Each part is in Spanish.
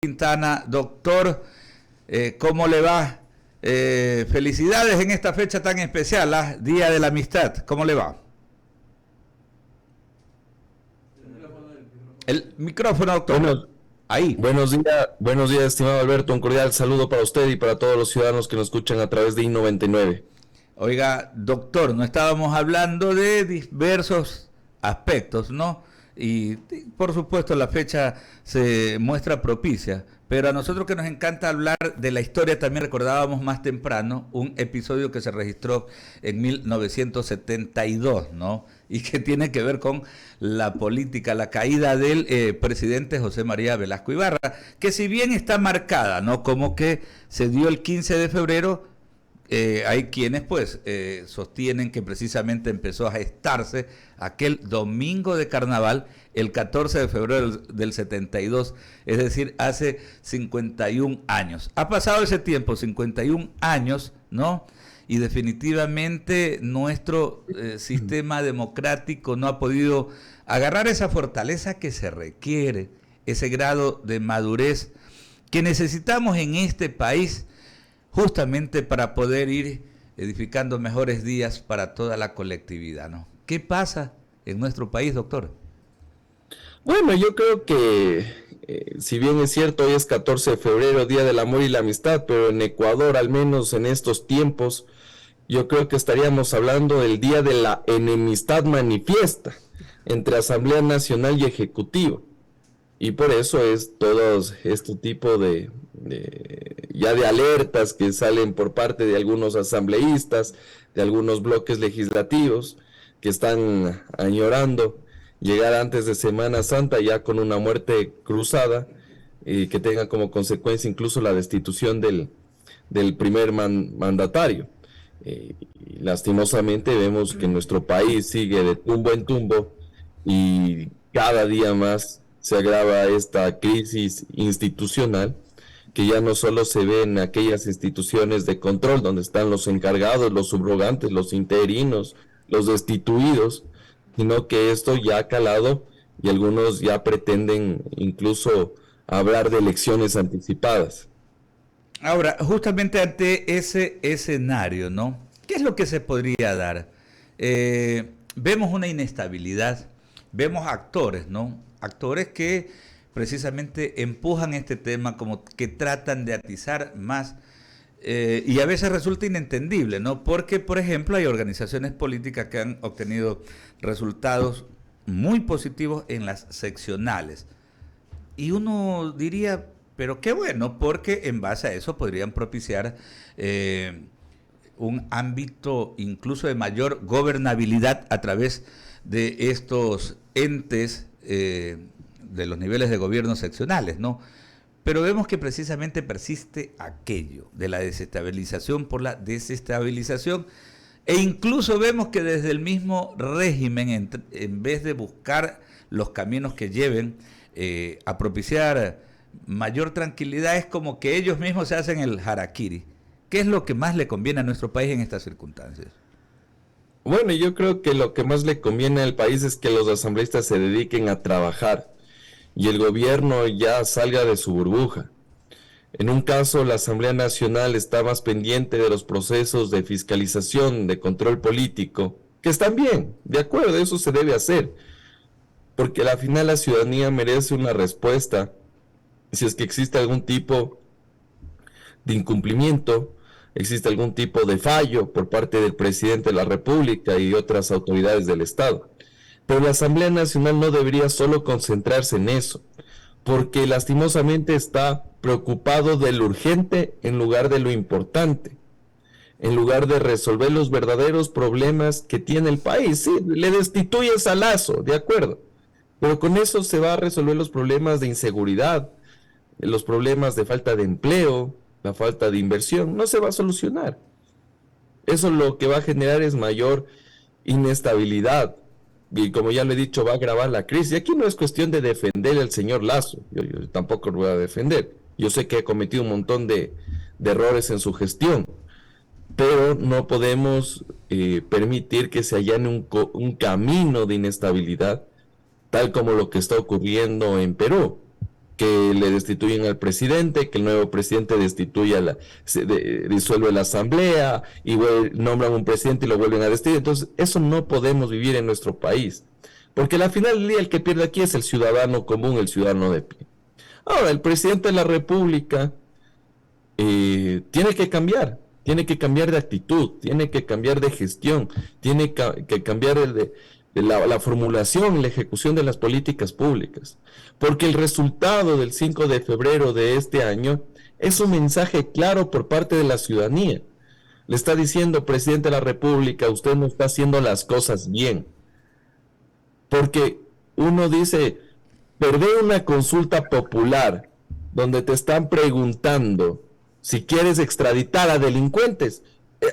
Quintana, doctor, ¿cómo le va? Felicidades en esta fecha tan especial, Día de la Amistad, ¿cómo le va? El micrófono, doctor. Ahí. Buenos días, estimado Alberto, un cordial saludo para usted y para todos los ciudadanos que nos escuchan a través de I99. Oiga, doctor, no estábamos hablando de diversos aspectos, ¿no? Y por supuesto la fecha se muestra propicia, pero a nosotros que nos encanta hablar de la historia también recordábamos más temprano un episodio que se registró en 1972, ¿no? Y que tiene que ver con la política, la caída del presidente José María Velasco Ibarra, que si bien está marcada, ¿no? Como que se dio el 15 de febrero, hay quienes pues sostienen que precisamente empezó a gestarse aquel domingo de carnaval el 14 de febrero del 72, es decir, hace 51 años. Ha pasado ese tiempo, 51 años, ¿no? Y definitivamente nuestro sistema democrático no ha podido agarrar esa fortaleza que se requiere, ese grado de madurez que necesitamos en este país, justamente para poder ir edificando mejores días para toda la colectividad, ¿no? ¿Qué pasa en nuestro país, doctor? Bueno, yo creo que si bien es cierto, hoy es 14 de febrero, Día del Amor y la Amistad, pero en Ecuador, al menos en estos tiempos, yo creo que estaríamos hablando del Día de la Enemistad Manifiesta entre Asamblea Nacional y Ejecutivo. Y por eso es todo este tipo de alertas que salen por parte de algunos asambleístas, de algunos bloques legislativos que están añorando llegar antes de Semana Santa ya con una muerte cruzada y que tenga como consecuencia incluso la destitución del primer mandatario. Y lastimosamente vemos que nuestro país sigue de tumbo en tumbo y cada día más se agrava esta crisis institucional que ya no solo se ve en aquellas instituciones de control donde están los encargados, los subrogantes, los interinos, los destituidos, sino que esto ya ha calado y algunos ya pretenden incluso hablar de elecciones anticipadas. Ahora, justamente ante ese escenario, ¿no? ¿Qué es lo que se podría dar? Vemos una inestabilidad, vemos actores, ¿no? Actores que precisamente empujan este tema, como que tratan de atizar más, y a veces resulta inentendible, ¿no? Porque, por ejemplo, hay organizaciones políticas que han obtenido resultados muy positivos en las seccionales. Y uno diría, pero qué bueno, porque en base a eso podrían propiciar un ámbito incluso de mayor gobernabilidad a través de estos entes de los niveles de gobierno seccionales, ¿no? Pero vemos que precisamente persiste aquello de la desestabilización por la desestabilización, e incluso vemos que desde el mismo régimen, en vez de buscar los caminos que lleven a propiciar mayor tranquilidad, es como que ellos mismos se hacen el harakiri. ¿Qué es lo que más le conviene a nuestro país en estas circunstancias? Bueno, yo creo que lo que más le conviene al país es que los asambleístas se dediquen a trabajar y el gobierno ya salga de su burbuja. En un caso, la Asamblea Nacional está más pendiente de los procesos de fiscalización, de control político, que están bien, de acuerdo, eso se debe hacer, porque al final la ciudadanía merece una respuesta si es que existe algún tipo de incumplimiento, existe algún tipo de fallo por parte del presidente de la República y otras autoridades del Estado. Pero la Asamblea Nacional no debería solo concentrarse en eso, porque lastimosamente está preocupado de lo urgente en lugar de lo importante, en lugar de resolver los verdaderos problemas que tiene el país. Sí, le destituyes a Lazo, de acuerdo, pero con eso se va a resolver los problemas de inseguridad, los problemas de falta de empleo, la falta de inversión, no se va a solucionar. Eso lo que va a generar es mayor inestabilidad. Y como ya lo he dicho, va a agravar la crisis. Y aquí no es cuestión de defender al señor Lazo. Yo tampoco lo voy a defender. Yo sé que ha cometido un montón de errores en su gestión. Pero no podemos permitir que se allane un camino de inestabilidad, tal como lo que está ocurriendo en Perú. que le destituyen al presidente, que el nuevo presidente disuelve la asamblea y nombran un presidente y lo vuelven a destituir. Entonces, eso no podemos vivir en nuestro país, porque al final del día el que pierde aquí es el ciudadano común, el ciudadano de pie. Ahora, el presidente de la República tiene que cambiar de actitud, tiene que cambiar de gestión, tiene que cambiar la formulación y la ejecución de las políticas públicas, porque el resultado del 5 de febrero de este año es un mensaje claro por parte de la ciudadanía. Le está diciendo, presidente de la República, usted no está haciendo las cosas bien, porque uno dice, perder una consulta popular donde te están preguntando si quieres extraditar a delincuentes,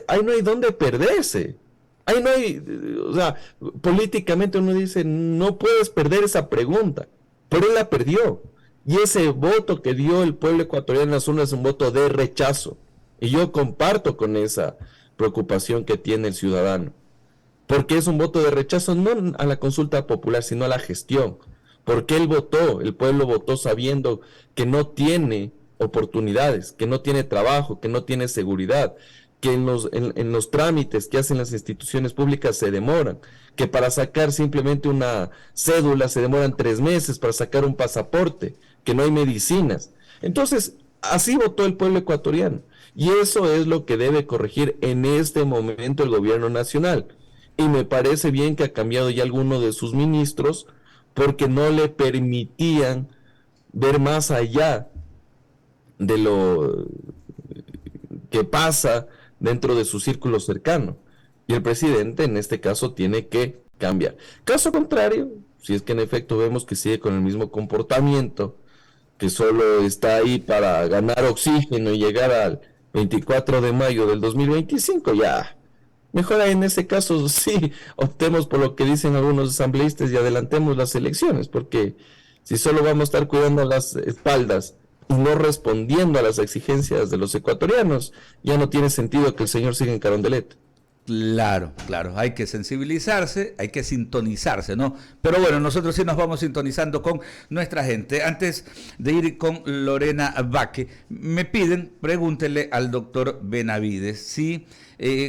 ahí no hay dónde perderse. Ahí no hay, o sea, políticamente uno dice, no puedes perder esa pregunta, pero él la perdió. Y ese voto que dio el pueblo ecuatoriano en las urnas es un voto de rechazo. Y yo comparto con esa preocupación que tiene el ciudadano. Porque es un voto de rechazo no a la consulta popular, sino a la gestión. Porque él votó, el pueblo votó sabiendo que no tiene oportunidades, que no tiene trabajo, que no tiene seguridad, que en los trámites que hacen las instituciones públicas se demoran, que para sacar simplemente una cédula se demoran 3 meses, para sacar un pasaporte, que no hay medicinas. Entonces, así votó el pueblo ecuatoriano. Y eso es lo que debe corregir en este momento el gobierno nacional. Y me parece bien que ha cambiado ya alguno de sus ministros, porque no le permitían ver más allá de lo que pasa dentro de su círculo cercano. Y el presidente en este caso tiene que cambiar. Caso contrario, si es que en efecto vemos que sigue con el mismo comportamiento, que solo está ahí para ganar oxígeno y llegar al 24 de mayo del 2025, ya. Mejor en ese caso sí optemos por lo que dicen algunos asambleístas y adelantemos las elecciones, porque si solo vamos a estar cuidando las espaldas y no respondiendo a las exigencias de los ecuatorianos, ya no tiene sentido que el señor siga en Carondelet. Claro, claro, hay que sensibilizarse, hay que sintonizarse, ¿no? Pero bueno, nosotros sí nos vamos sintonizando con nuestra gente. Antes de ir con Lorena Baque, me piden, pregúntele al doctor Benavides, ¿sí?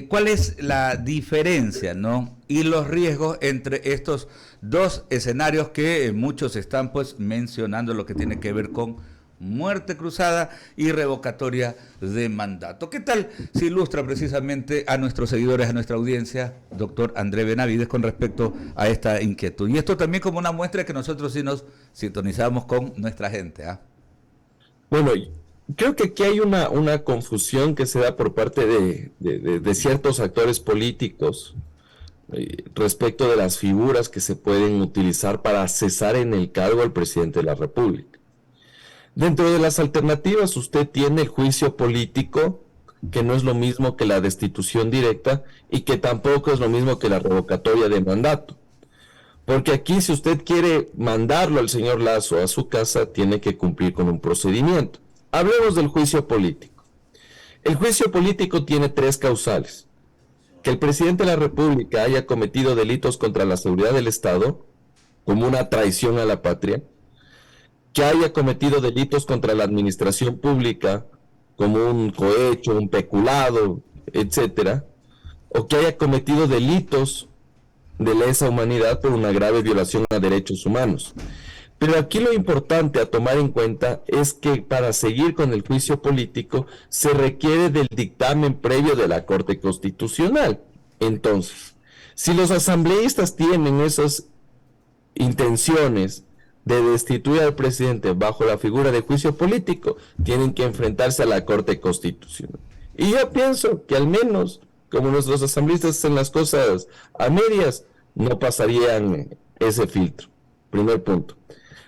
¿Cuál es la diferencia, ¿no? Y los riesgos entre estos dos escenarios que muchos están pues mencionando, lo que tiene que ver con muerte cruzada y revocatoria de mandato. ¿Qué tal se ilustra precisamente a nuestros seguidores, a nuestra audiencia, doctor André Benavides, con respecto a esta inquietud? Y esto también como una muestra de que nosotros sí nos sintonizamos con nuestra gente, ¿ah? Bueno, creo que aquí hay una confusión que se da por parte de ciertos actores políticos respecto de las figuras que se pueden utilizar para cesar en el cargo al presidente de la República. Dentro de las alternativas usted tiene el juicio político, que no es lo mismo que la destitución directa y que tampoco es lo mismo que la revocatoria de mandato. Porque aquí si usted quiere mandarlo al señor Lasso a su casa, tiene que cumplir con un procedimiento. Hablemos del juicio político. El juicio político tiene 3 causales. Que el presidente de la República haya cometido delitos contra la seguridad del Estado, como una traición a la patria, que haya cometido delitos contra la administración pública, como un cohecho, un peculado, etcétera, o que haya cometido delitos de lesa humanidad por una grave violación a derechos humanos. Pero aquí lo importante a tomar en cuenta es que para seguir con el juicio político se requiere del dictamen previo de la Corte Constitucional. Entonces, si los asambleístas tienen esas intenciones de destituir al presidente bajo la figura de juicio político, tienen que enfrentarse a la Corte Constitucional. Y yo pienso que al menos, como nuestros asambleístas hacen las cosas a medias, no pasarían ese filtro. Primer punto.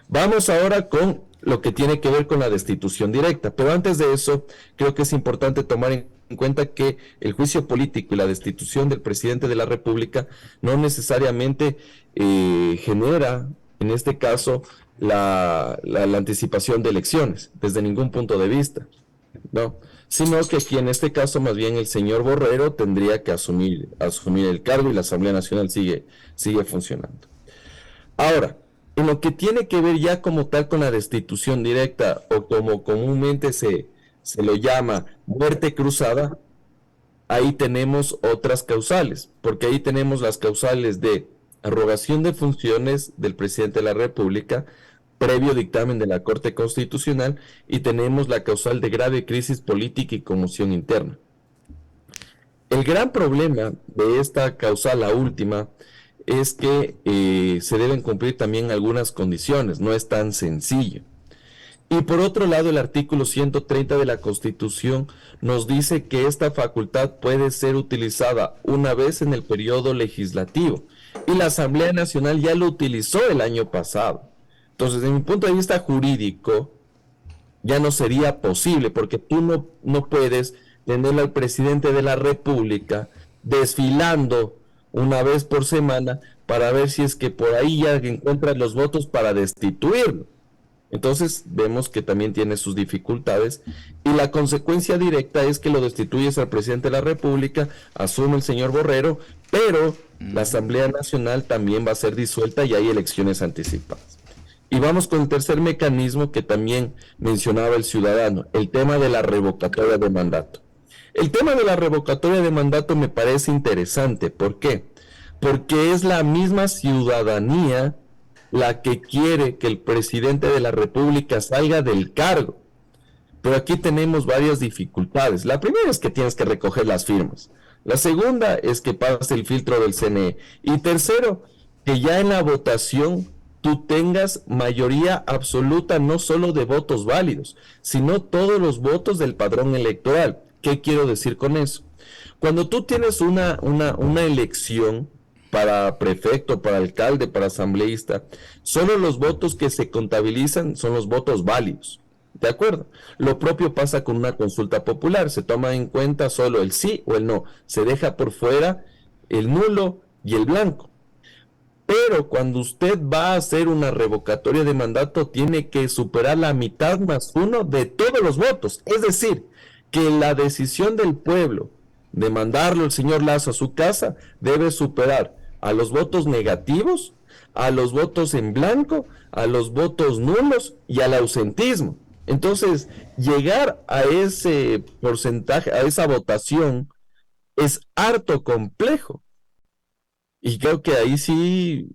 Vamos ahora con lo que tiene que ver con la destitución directa. Pero antes de eso, creo que es importante tomar en cuenta que el juicio político y la destitución del presidente de la República no necesariamente genera, en este caso, la anticipación de elecciones, desde ningún punto de vista, ¿no? Sino que aquí en este caso más bien el señor Borrero tendría que asumir el cargo y la Asamblea Nacional sigue funcionando. Ahora, En lo que tiene que ver ya como tal con la destitución directa o como comúnmente se lo llama muerte cruzada, ahí tenemos otras causales, porque ahí tenemos las causales de arrogación de funciones del presidente de la República, previo dictamen de la Corte Constitucional, y tenemos la causal de grave crisis política y conmoción interna. El gran problema de esta causal, la última, es que se deben cumplir también algunas condiciones, no es tan sencillo. Y por otro lado, el artículo 130 de la Constitución nos dice que esta facultad puede ser utilizada una vez en el periodo legislativo. Y la Asamblea Nacional ya lo utilizó el año pasado. Entonces, desde mi punto de vista jurídico, ya no sería posible, porque tú no puedes tener al presidente de la República desfilando una vez por semana para ver si es que por ahí ya encuentras los votos para destituirlo. Entonces vemos que también tiene sus dificultades y la consecuencia directa es que lo destituyes al presidente de la República, asume el señor Borrero, pero la Asamblea Nacional también va a ser disuelta y hay elecciones anticipadas. Y vamos con el tercer mecanismo que también mencionaba el ciudadano, el tema de la revocatoria de mandato. El tema de la revocatoria de mandato me parece interesante. ¿Por qué? Porque es la misma ciudadanía la que quiere que el presidente de la República salga del cargo. Pero aquí tenemos varias dificultades. La primera es que tienes que recoger las firmas. La segunda es que pase el filtro del CNE. Y tercero, que ya en la votación tú tengas mayoría absoluta no solo de votos válidos, sino todos los votos del padrón electoral. ¿Qué quiero decir con eso? Cuando tú tienes una elección para prefecto, para alcalde, para asambleísta, solo los votos que se contabilizan son los votos válidos. ¿De acuerdo? Lo propio pasa con una consulta popular. Se toma en cuenta solo el sí o el no. Se deja por fuera el nulo y el blanco. Pero cuando usted va a hacer una revocatoria de mandato, tiene que superar la mitad más uno de todos los votos. Es decir, que la decisión del pueblo de mandarlo el señor Lazo a su casa debe superar a los votos negativos, a los votos en blanco, a los votos nulos y al ausentismo. Entonces, llegar a ese porcentaje, a esa votación, es harto complejo. Y creo que ahí sí,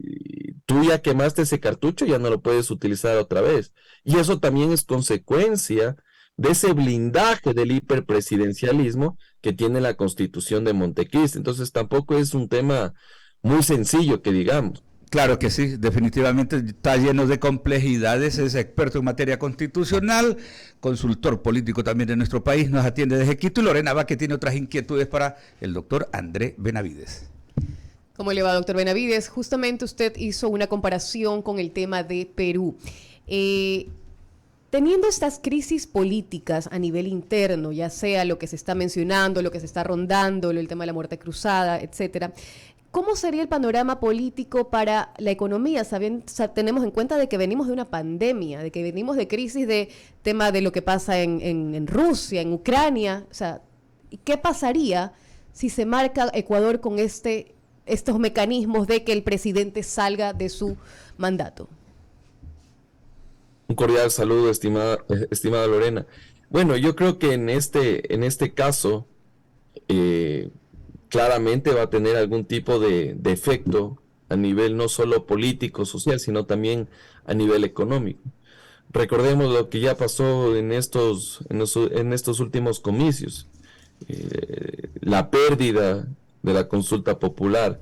tú ya quemaste ese cartucho, ya no lo puedes utilizar otra vez. Y eso también es consecuencia de ese blindaje del hiperpresidencialismo que tiene la Constitución de Montecristi. Entonces tampoco es un tema muy sencillo que digamos. Claro que sí, definitivamente está lleno de complejidades, es experto en materia constitucional, consultor político también de nuestro país, nos atiende desde Quito y Lorena va que tiene otras inquietudes para el doctor André Benavides. ¿Cómo le va, doctor Benavides? Justamente usted hizo una comparación con el tema de Perú. Teniendo estas crisis políticas a nivel interno, ya sea lo que se está mencionando, lo que se está rondando, el tema de la muerte cruzada, etcétera, ¿cómo sería el panorama político para la economía? Tenemos en cuenta de que venimos de una pandemia, de que venimos de crisis de tema de lo que pasa en Rusia, en Ucrania. O sea, ¿qué pasaría si se marca Ecuador con estos mecanismos de que el presidente salga de su mandato? Un cordial saludo, estimada Lorena. Bueno, yo creo que en este caso, claramente va a tener algún tipo de efecto a nivel no solo político, social, sino también a nivel económico. Recordemos lo que ya pasó en estos últimos comicios. La pérdida de la consulta popular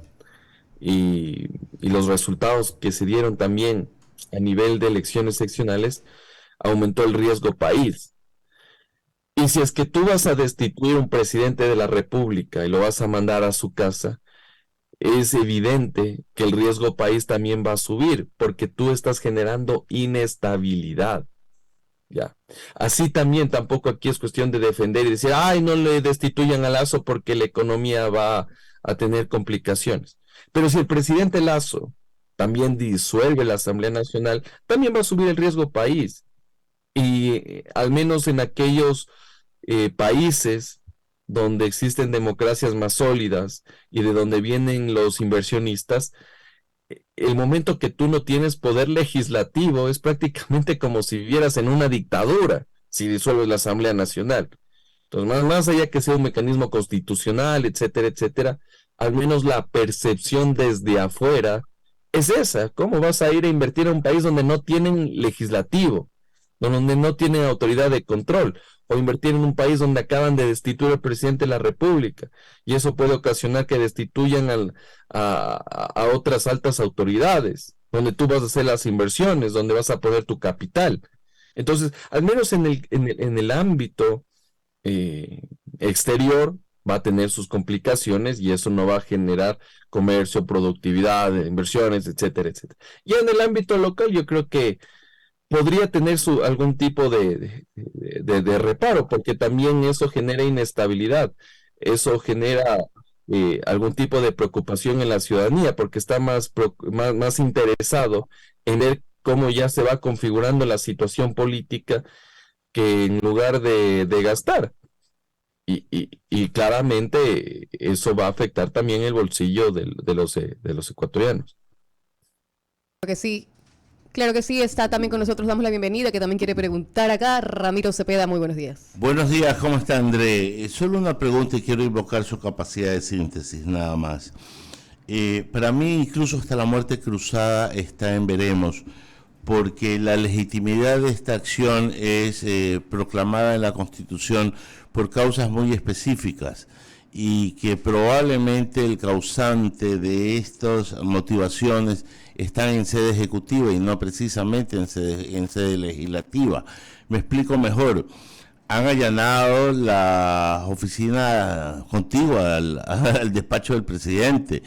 y los resultados que se dieron también a nivel de elecciones seccionales, aumentó el riesgo país. Y si es que tú vas a destituir un presidente de la República y lo vas a mandar a su casa, es evidente que el riesgo país también va a subir, porque tú estás generando inestabilidad. Ya. Así también tampoco aquí es cuestión de defender y decir, ay, no le destituyan a Lazo porque la economía va a tener complicaciones. Pero si el presidente Lazo también disuelve la Asamblea Nacional, también va a subir el riesgo país. Y al menos en aquellos países donde existen democracias más sólidas y de donde vienen los inversionistas, el momento que tú no tienes poder legislativo es prácticamente como si vivieras en una dictadura, si disuelves la Asamblea Nacional. Entonces, más allá que sea un mecanismo constitucional, etcétera, etcétera, al menos la percepción desde afuera es esa. ¿Cómo vas a ir a invertir en un país donde no tienen legislativo, donde no tienen autoridad de control? O invertir en un país donde acaban de destituir al presidente de la República, y eso puede ocasionar que destituyan a otras altas autoridades, donde tú vas a hacer las inversiones, donde vas a poner tu capital. Entonces, al menos en el ámbito exterior va a tener sus complicaciones, y eso no va a generar comercio, productividad, inversiones, etcétera, etcétera. Y en el ámbito local yo creo que podría tener algún tipo de reparo, porque también eso genera inestabilidad, eso genera algún tipo de preocupación en la ciudadanía, porque está más interesado en ver cómo ya se va configurando la situación política, que en lugar de gastar. Y claramente eso va a afectar también el bolsillo de los ecuatorianos. Que sí. Claro que sí, está también con nosotros, damos la bienvenida, que también quiere preguntar acá. Ramiro Cepeda, muy buenos días. Buenos días, ¿cómo está André? Solo una pregunta y quiero invocar su capacidad de síntesis, nada más. Para mí, incluso hasta la muerte cruzada está en veremos, porque la legitimidad de esta acción es proclamada en la Constitución por causas muy específicas, y que probablemente el causante de estas motivaciones están en sede ejecutiva y no precisamente en sede legislativa. Me explico mejor. Han allanado la oficina contigua al despacho del presidente.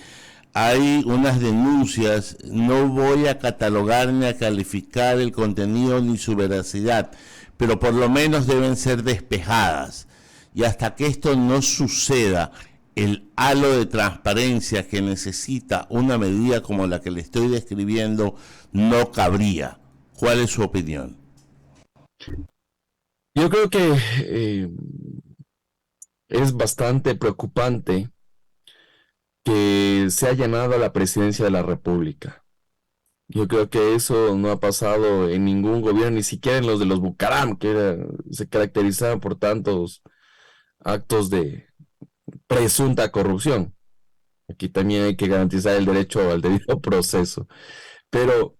Hay unas denuncias, no voy a catalogar ni a calificar el contenido ni su veracidad, pero por lo menos deben ser despejadas. Y hasta que esto no suceda, el halo de transparencia que necesita una medida como la que le estoy describiendo no cabría. ¿Cuál es su opinión? Yo creo que es bastante preocupante que se haya llenado a la presidencia de la República. Yo creo que eso no ha pasado en ningún gobierno, ni siquiera en los de los Bucaram, que se caracterizaban por tantos actos de presunta corrupción. Aquí también hay que garantizar el derecho al debido proceso. Pero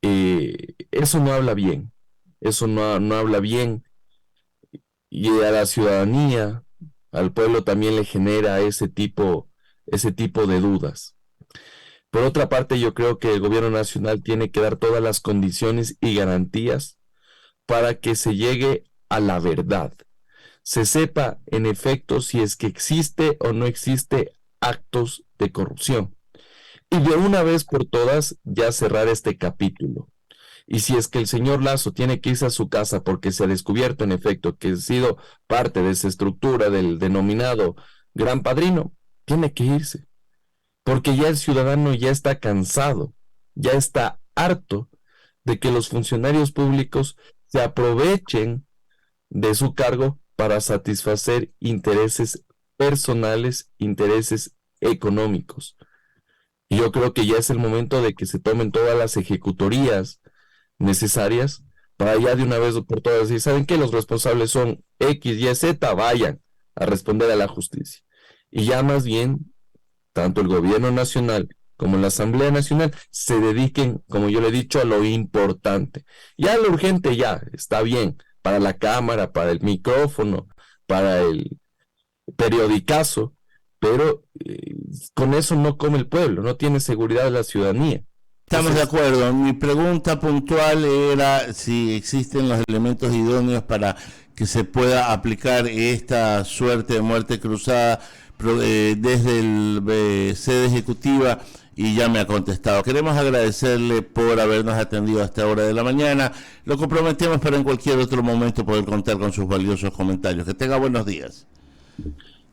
eso no habla bien. Eso no habla bien. Y a la ciudadanía, al pueblo también le genera ese tipo de dudas. Por otra parte, yo creo que el gobierno nacional tiene que dar todas las condiciones y garantías para que se llegue a la verdad. Se sepa en efecto si es que existe o no existe actos de corrupción. Y de una vez por todas ya cerrar este capítulo. Y si es que el señor Lasso tiene que irse a su casa porque se ha descubierto en efecto que ha sido parte de esa estructura del denominado Gran Padrino, tiene que irse. Porque ya el ciudadano ya está cansado, ya está harto de que los funcionarios públicos se aprovechen de su cargo para satisfacer intereses personales, intereses económicos. Y yo creo que ya es el momento de que se tomen todas las ejecutorías necesarias para ya de una vez por todas decir, ¿saben qué? Los responsables son X, Y, Z, vayan a responder a la justicia. Y ya más bien, tanto el gobierno nacional como la Asamblea Nacional se dediquen, como yo le he dicho, a lo importante. Ya lo urgente ya está bien, para la cámara, para el micrófono, para el periodicazo, pero con eso no come el pueblo, no tiene seguridad la ciudadanía. Estamos de acuerdo. Mi pregunta puntual era si existen los elementos idóneos para que se pueda aplicar esta suerte de muerte cruzada desde el sede ejecutiva, y ya me ha contestado. Queremos agradecerle por habernos atendido a esta hora de la mañana. Lo comprometemos para en cualquier otro momento poder contar con sus valiosos comentarios. Que tenga buenos días.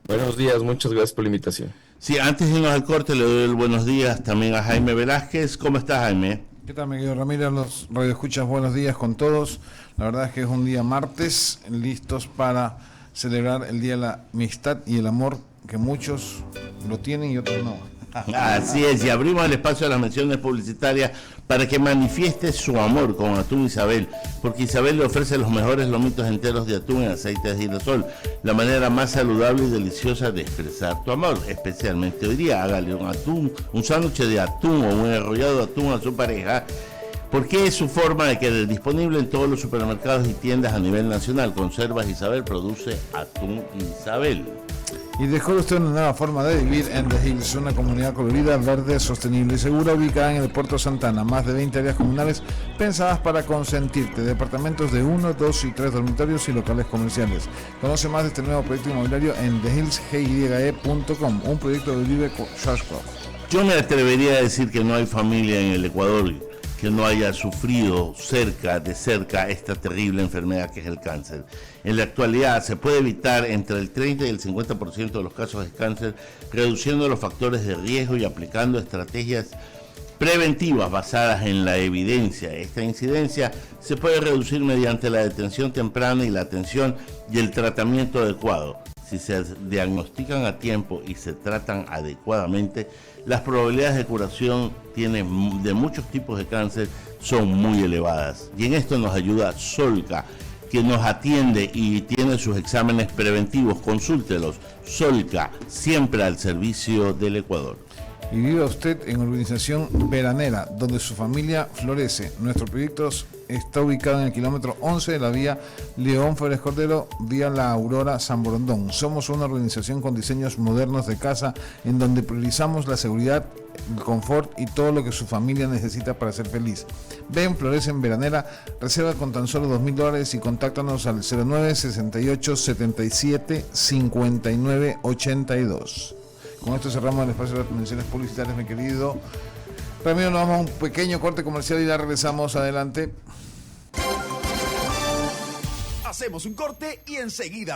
Buenos días, muchas gracias por la invitación. Sí, antes de irnos al corte le doy el buenos días también a Jaime Velázquez. ¿Cómo estás, Jaime? ¿Qué tal, mi querido Ramírez? Los radioescuchas, buenos días con todos. La verdad es que es un día martes, listos para celebrar el Día de la Amistad y el Amor, que muchos lo tienen y otros no. Así es, y abrimos el espacio a las menciones publicitarias para que manifieste su amor con Atún Isabel, porque Isabel le ofrece los mejores lomitos enteros de atún en aceite de girasol, la manera más saludable y deliciosa de expresar tu amor. Especialmente hoy día, hágale un sándwich de atún o un arrollado de atún a su pareja, porque es su forma de querer, disponible en todos los supermercados y tiendas a nivel nacional. Conservas Isabel produce Atún Isabel. Y descubre usted una nueva forma de vivir en The Hills, una comunidad colorida, verde, sostenible y segura, ubicada en el Puerto Santana. Más de 20 áreas comunales pensadas para consentirte. Departamentos de 1, 2 y 3 dormitorios y locales comerciales. Conoce más de este nuevo proyecto inmobiliario en thehillsgye.com, un proyecto de Vive Shashcroft. Yo me atrevería a decir que no hay familia en el Ecuador que no haya sufrido de cerca esta terrible enfermedad que es el cáncer. En la actualidad se puede evitar entre el 30 y el 50% de los casos de cáncer, reduciendo los factores de riesgo y aplicando estrategias preventivas basadas en la evidencia. Esta incidencia se puede reducir mediante la detención temprana y la atención y el tratamiento adecuado. Si se diagnostican a tiempo y se tratan adecuadamente, las probabilidades de curación de muchos tipos de cáncer son muy elevadas. Y en esto nos ayuda Solca, que nos atiende y tiene sus exámenes preventivos. Consúltelos. Solca, siempre al servicio del Ecuador. Y viva usted en Urbanización Veranera, donde su familia florece. Nuestro proyecto está ubicado en el kilómetro 11 de la vía León Férez Cordero, vía La Aurora San Borondón. Somos una organización con diseños modernos de casa, en donde priorizamos la seguridad, el confort y todo lo que su familia necesita para ser feliz. Ven, florece en Veranera, reserva con tan solo $2,000 y contáctanos al 09 68 77 59 82. Con esto cerramos el espacio de las menciones publicitarias, mi querido Ramiro. Nos vamos a un pequeño corte comercial y ya regresamos. Adelante. Hacemos un corte y enseguida